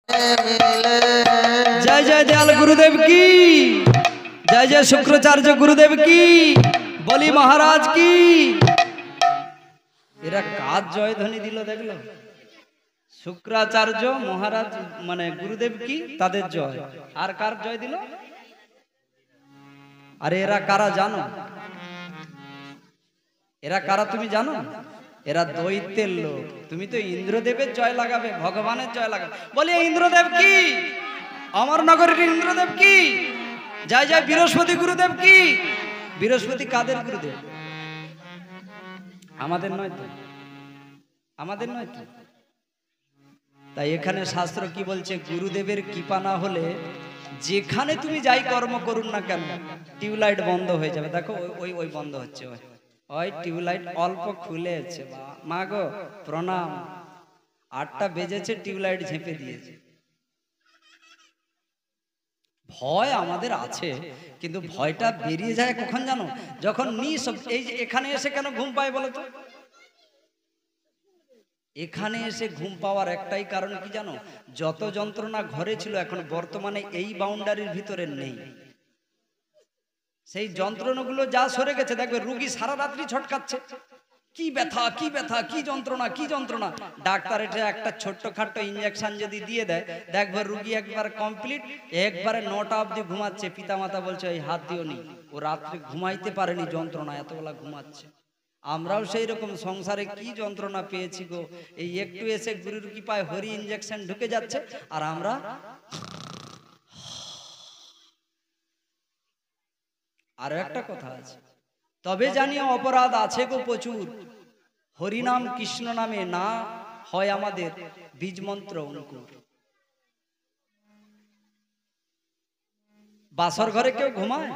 जय जय दयाल गुरुदेव की, जय जय शुक्राचार्य गुरुदेव की, बलि महाराज की। এরা কাজ জয় ধ্বনি দিল দেখলো, শুক্রাচার্য মহারাজ মানে গুরুদেব কি তাদের জয়, আর কার জয় দিল? আরে এরা কারা জানো? এরা কারা তুমি জানো? এরা দৈত্যের লোক। তুমি তো ইন্দ্রদেবের জয় লাগাবে, ভগবানের জয় লাগাবে। বলি ইন্দ্রদেব কি, অমরনগরের ইন্দ্রদেব কি, জয় জয় বৃহস্পতি গুরুদেব কি। বৃহস্পতি কাদের গুরুদেব? আমাদের নয় তো, আমাদের নয় তো। তাই এখানে শাস্ত্র কি বলছে? গুরুদেবের কৃপা না হলে যেখানে তুমি যাই কর্ম করুন না কেন টিউবলাইট বন্ধ হয়ে যাবে। দেখো ওই ওই বন্ধ হচ্ছে, ওই টিউবলাইট অল্প খুলেছে। মা গো প্রণাম, 8টা বেজেছে, টিউবলাইট ঝেঁপে দিয়েছে। ভয় আমাদের আছে, কিন্তু ভয়টা বেরিয়ে যায় কখন জানো? যখন এই যে এখানে এসে কেন ঘুম পায় বলো তো? এখানে এসে ঘুম পাওয়ার একটাই কারণ কি জানো? যত যন্ত্রণা ঘরে ছিল এখন বর্তমানে এই বাউন্ডারির ভিতরে নেই। সেই যন্ত্রণাগুলো যা সরে গেছে, দেখবে রুগী সারা রাত্রি ছটকাচ্ছে, কি ব্যথা কি ব্যথা, কি যন্ত্রণা কি যন্ত্রণা। ডাক্তার এটা একটা ছোট্টখাট্ট ইঞ্জেকশন যদি দিয়ে দেয়, দেখবে রুগী একবার কমপ্লিট, একবারে 9টা অবধি ঘুমাচ্ছে। পিতামাতা বলছে এই হাত দিও নি, ও রাত্রে ঘুমাইতে পারেনি, যন্ত্রণা এতবেলা ঘুমাচ্ছে। আমরাও সেই রকম সংসারে কি যন্ত্রণা পেয়েছি গো। এই একটু এসে গুরুর কৃপায় হরি ইঞ্জেকশন ঢুকে যাচ্ছে, আর আমরা আরো একটা কথা আছে, তবে জানিও অপরাধ আছে গো প্রচুর। হরিনাম কৃষ্ণ নামে না হয় আমাদের বীজ মন্ত্র অঙ্কুর। বাসর ঘরে কেউ ঘুমায়?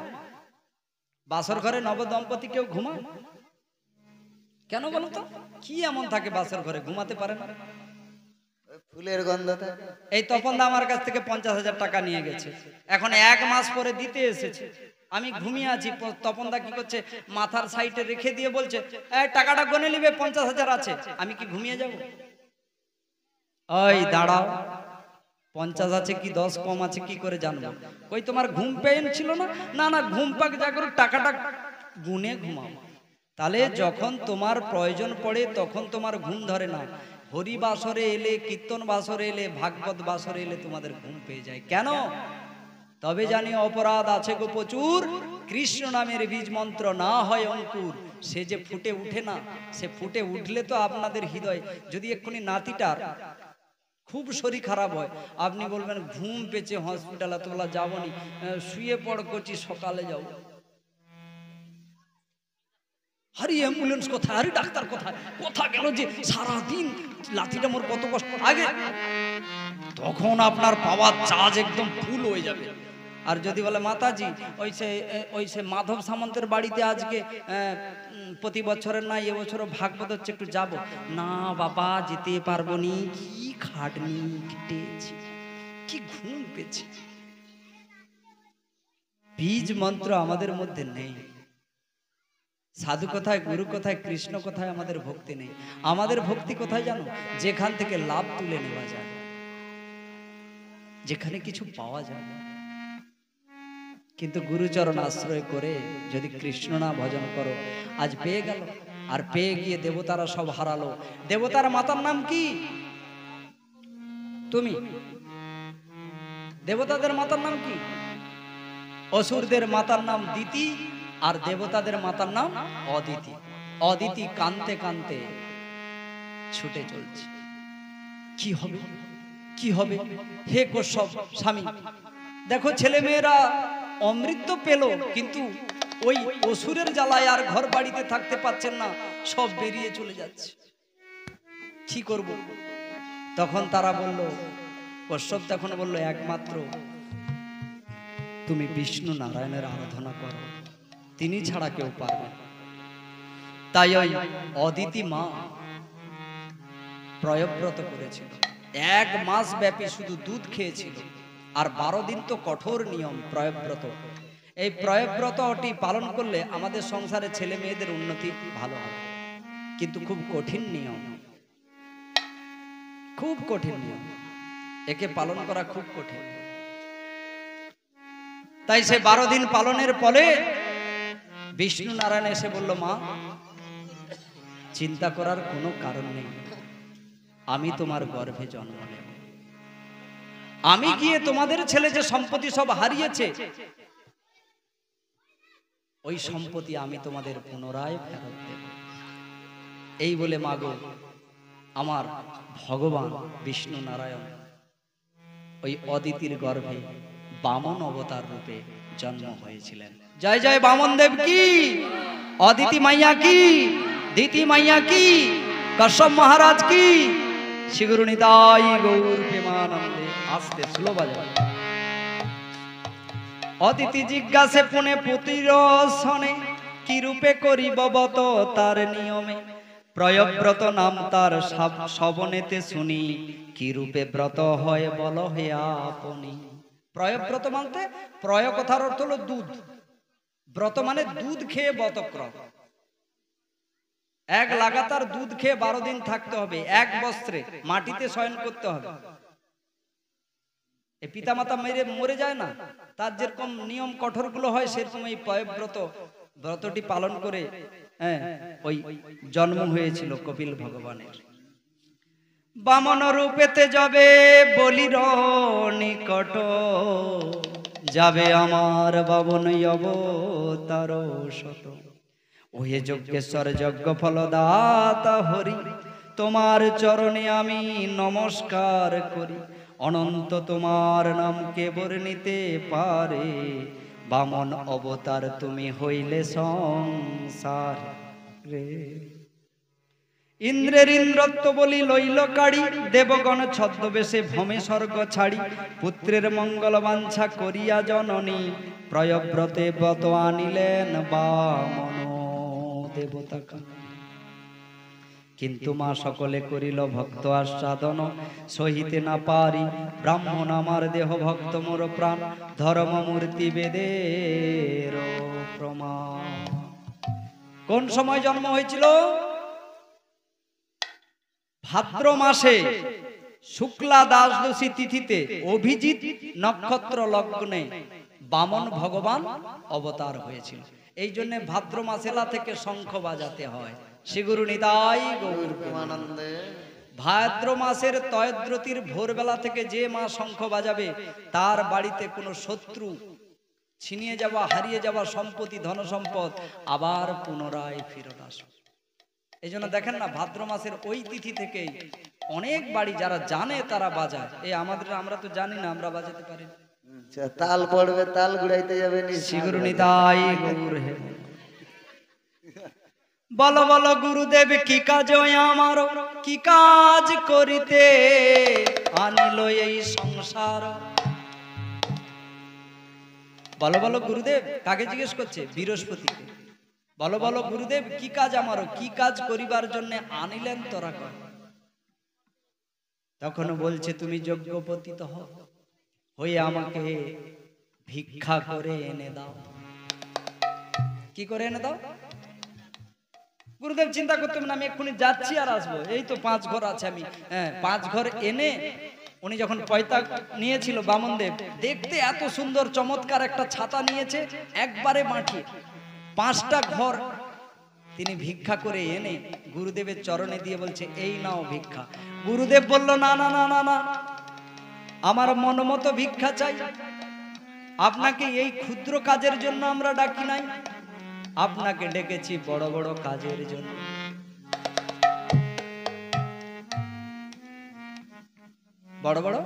বাসর ঘরে নবদম্পতি কেউ ঘুমায়? কেন বলো তো? কি এমন থাকে বাসর ঘরে ঘুমাতে পারে না? ফুলের গন্ধ। এই তপনদা আমার কাছ থেকে 50,000 টাকা নিয়ে গেছে, এখন 1 মাস পরে দিতে এসেছে। আমি ঘুমিয়ে আছি, তপনদা কি করছে, মাথার সাইডে রেখে দিয়ে বলছে এই টাকাটা গনে নিবে, 50,000 আছে। আমি কি ঘুমিয়ে যাব? ওই দাঁড়াও, 50 আছে কি 10 কম আছে কি করে জানবো? কই তোমার ঘুম পেন ছিল না? না না, ঘুম পাক যা করে টাকাটা গুনে ঘুমাও। তাহলে যখন তোমার প্রয়োজন পড়ে তখন তোমার ঘুম ধরে না। হরি বাসরে এলে, কীর্তন বাসরে এলে, ভাগবত বাসরে এলে তোমাদের ঘুম পেয়ে যায়। কেন? তবে জানি অপরাধ আছে গো প্রচুর। কৃষ্ণ নামের বীজ মন্ত্র না হয় অঙ্কুর, সে যে ফুটে উঠে না। সে ফুটে উঠলে তো আপনাদের হৃদয়, যদি এক্ষুনি নাতিটার খুব শরীর খারাপ হয়, আপনি বলবেন ঘুম পেয়েছে, হসপিটালে তোলা যাবনি, শুয়ে পড় করছি, সকালে যাবো। আরে অ্যাম্বুলেন্স কোথায়, আরে ডাক্তার কোথায়, কোথা গেল যে সারাদিন লাঠিটা মোর কত কষ্ট আগে। তখন আপনার পাওয়ার চার্জ একদম ফুল হয়ে যাবে। আর যদি বলে মাতাজি ওই সে মাধব সামন্তের বাড়িতে আজকে প্রতি বছরের না এবছরও ভাগবত হচ্ছে, একটু যাব না বাবা, যেতে পারবো নি, কি খাটনি কেটেছি, কি ঘুম পেয়েছি। বীজ মন্ত্র আমাদের মধ্যে নেই। সাধু কোথায়, গুরু কোথায়, কৃষ্ণ কোথায়, আমাদের ভক্তি নেই। আমাদের ভক্তি কোথায় জানো? যেখান থেকে লাভ তুলে নেওয়া যায়, যেখানে কিছু পাওয়া যায়। কিন্তু গুরুচরণ আশ্রয় করে যদি কৃষ্ণ না ভজন করো, আজ পেয়ে গেল, আর পেয়ে গিয়ে দেবতারা সব হারালো। দেবতার মাতার নাম কি? তুমি। দেবতাদের মাতার নাম কি? অসুরদের মাতার নাম দিতি, আর দেবতাদের মাতার নাম অদিতি। অদিতি কানতে কানতে ছুটে চলছে। কি হবে, কি হবে? হে কশ্যপ স্বামী, দেখো ছেলে মেয়েরা অমৃত পেল, কিন্তু ওই অসুরের জ্বালায় আর ঘর বাড়িতে থাকতে পারছেন না, সব বেরিয়ে চলে যাচ্ছে, কি করব? তখন তারা বলল, কশ্যপ তখন বলল, একমাত্র তুমি বিষ্ণু নারায়ণের আরাধনা করো, তিনি ছাড়া কেউ পারবে না। তাই ওই অদিতি মা প্রয়ব্রত করেছিল, 1 মাস ব্যাপী শুধু দুধ খেয়েছিল, আর 12 দিন তো কঠোর নিয়ম প্রয়ব্রত। এই প্রয়ব্রতটি পালন করলে আমাদের সংসারে ছেলে মেয়েদের উন্নতি ভালো হবে, কিন্তু খুব কঠিন নিয়ম, খুব কঠিন নিয়ম। একে পালন করা খুব কঠিন। তাই সে 12 দিন পালনের পরে বিষ্ণু নারায়ণ এসে বলল, মা চিন্তা করার কোনো কারণ নেই, আমি তোমার গর্ভে জন্ম নেব, আমি গিয়ে তোমাদের ছেলে যে সম্পত্তি সব হারিয়েছে ওই সম্পত্তি আমি তোমাদের পুনরায় ফেরত দেব। এই বলে মাগো আমার ভগবান বিষ্ণু নারায়ণ ওই অদিতির গর্ভে বামন অবতার রূপে জন্ম হয়েছিলেন। জয় জয় বামন দেব কি, অদিতি মাইয়া কি, দিতি মাইয়া কি, কশ্যপ মহারাজ কি, শ্রী গুরু নিতাই গৌর প্রেমানন্দে। আস্তে স্লো বাজাও। অদিতি জিজ্ঞাসে পুনে পুতির সনে, কি রূপে করিব বত তার নিয়মে, প্রয়ব্রত নাম তার শবনেতে শুনি, কি রূপে ব্রত হয় বল হে আপনি। প্রয়ব্রত মানতে, প্রয় কথার অর্থ হলো দুধ, ব্রত মানে দুধ খেয়ে ব্রতক্রম। এক লাগাতার দুধ খেয়ে 12 দিন থাকতে হবে, এক বস্ত্রে মাটিতে শয়ন করতে হবে। এই পিতামাতা মেরে মরে যায় না, তার যেরকম নিয়ম কঠোর গুলো হয় সেরকম এই প্রয়ব্রত ব্রতটি পালন করে ওই জন্ম হয়েছিল কপিল ভগবানের। বামন রূপেতে যাবে বলির নিকট, যাবে আমার বামন অবতার শত, ওহে যজ্ঞেশ্বর যজ্ঞ ফলদাতা হরি, তোমার চরণে আমি নমস্কার করি, অনন্ত তোমার নাম কে বর্ণিতে পারে, বামন অবতার তুমি হইলে সংসার রে। ইন্দ্রের ইন্দ্রত্ব বলি লইল কাড়ি, দেবগণ ছদ্মবেশে ভ্রমে স্বর্গ ছাড়ি, পুত্রের মঙ্গল বাঞ্ছা করিয়া জননী, প্রয়ব্রতে ব্রত আনিলেন বামন দেবতা। কিন্তু মা সকলে করিল ভক্ত আস্বাদন, সহিতে না পারি ব্রাহ্মণ আমার দেহ ভক্ত মোর প্রাণ, ধর্ম মূর্তি বেদের প্রমাণ। কোন সময় জন্ম হয়েছিল? ভাদ্র মাসে শুক্লা দ্বাদশী তিথিতে অভিজিৎ নক্ষত্র লগ্নে বামন ভগবান অবতার হয়েছিল। এই জন্য ভাদ্র মাসেলা থেকে শঙ্খ বাজাতে হয়। শ্রী গুরু নিতাই গৌর প্রেমানন্দে। ভাদ্র মাসের ত্রয়োদশীর ভোরবেলা থেকে যে মা শঙ্খ বাজাবে তার বাড়িতে কোনো শত্রু ছিনিয়ে যাওয়া, হারিয়ে যাওয়া সম্পত্তি, ধন সম্পদ আবার পুনরায় ফেরত আসবে। এই জন্য দেখেন না, ভাদ্র মাসের ওই তিথি থেকেই অনেক বাড়ি যারা জানে তারা বাজায়। এই আমাদের, আমরা তো জানি না, আমরা বাজাতে পারি না। তাল পড়বে, তাল ঘুরাইতে যাবে। শ্রী গুরু নিতাই গৌর হে। বলো বলো গুরুদেব কি কাজ আমার, কি কাজ করিতে আনিল এই সংসার। বলো বলো গুরুদেব, কাকে জিজ্ঞেস করছে? বৃহস্পতিকে। বলো বলো গুরুদেব কি কাজ আমারও, কি কাজ করিবার জন্য আনিলেন তোরা কর। তখন বলছে তুমি যজ্ঞপতিত হয়ে আমাকে ভিক্ষা করে এনে দাও। কি করে এনে দাও? গুরুদেব চিন্তা করতেন না, আমি এক্ষুনি যাচ্ছি আর আসবো, এই তো 5 ঘর আছে, আমি 5 ঘর এনে। উনি যখন পয়তা নিয়েছিল বামনদেব, দেখতে এত সুন্দর চমৎকার একটা ছাতা নিয়েছে, একবারে মাটিয়ে 5টা ঘর তিনি ভিক্ষা করে এনে গুরুদেবের চরণে দিয়ে বলছে এই নাও ভিক্ষা। গুরুদেব বলল না না না না না, আমার মনমতো ভিক্ষা চাই। আপনাকে এই ক্ষুদ্র কাজের জন্য আমরা ডাকি নাই, আপনাকে ডেকেছি বড় বড় কাজের জন্য। বড় বড়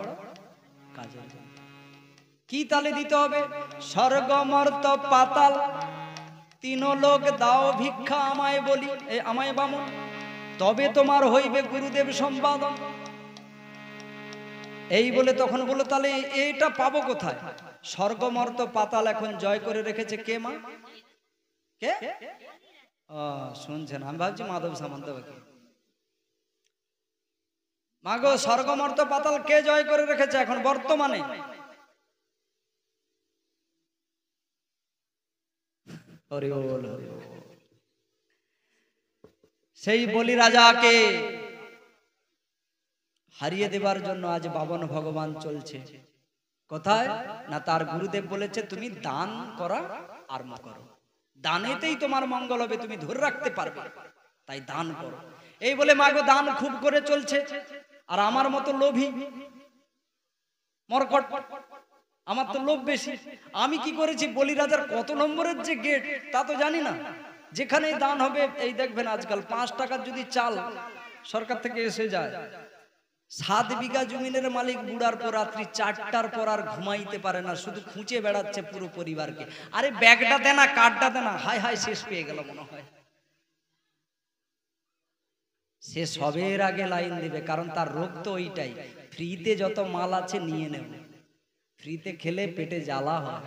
কাজের জন্য কি তালে দিতে হবে? স্বর্গ মর্ত পাতাল 3 লোক দাও ভিক্ষা আমায় বলি, আমায় বামন, তবে তোমার হইবে গুরুদেব সম্পাদন। এই বলে তখন বলল তাহলে এইটা পাবো কোথায়? স্বর্গ মর্ত পাতাল এখন জয় করে রেখেছে কে মা? কে? শুনছেন? আমি ভাবছি মাধব সামন্ত। মাগো স্বর্গ মর্ত পাতাল কে জয় করে রেখেছে এখন বর্তমানে? সেই বলি রাজাকে হারিয়ে দেবার জন্য আজ বাবন ভগবান চলছে কোথায় না, তার গুরুদেব বলেছে তুমি দান করা আরম্ভ করো, দানেতেই তোমার মঙ্গল হবে, তুমি ধরে রাখতে পারবে, তাই দান করো। এই বলে মাগো দান খুব করে চলছে। আর আমার মতো লোভী মরকট, আমার তো লোভ বেশি। আমি কি করেছি, বলিরাজার কত নম্বরের যে গেট তা তো জানি না, যেখানে দান হবে, এই দেখবেন আজকাল 5 টাকার যদি চাল সরকার থেকে এসে যায়, 7 বিঘা জমিনের মালিক বুড়ার পর রাত্রি 4টার পর আর ঘুমাইতে পারে না, শুধু খুঁজে বেড়াচ্ছে পুরো পরিবারকে, আরে ব্যাগটা দে না, কার্ডটা দে না, হায় হায় শেষ পেয়ে গেল মনে হয়। সে সবের আগে লাইন দিবে, কারণ তার রোগ তো ওইটাই, ফ্রিতে যত মাল আছে নিয়ে নেব, ফ্রিতে খেলে পেটে জ্বালা হয়।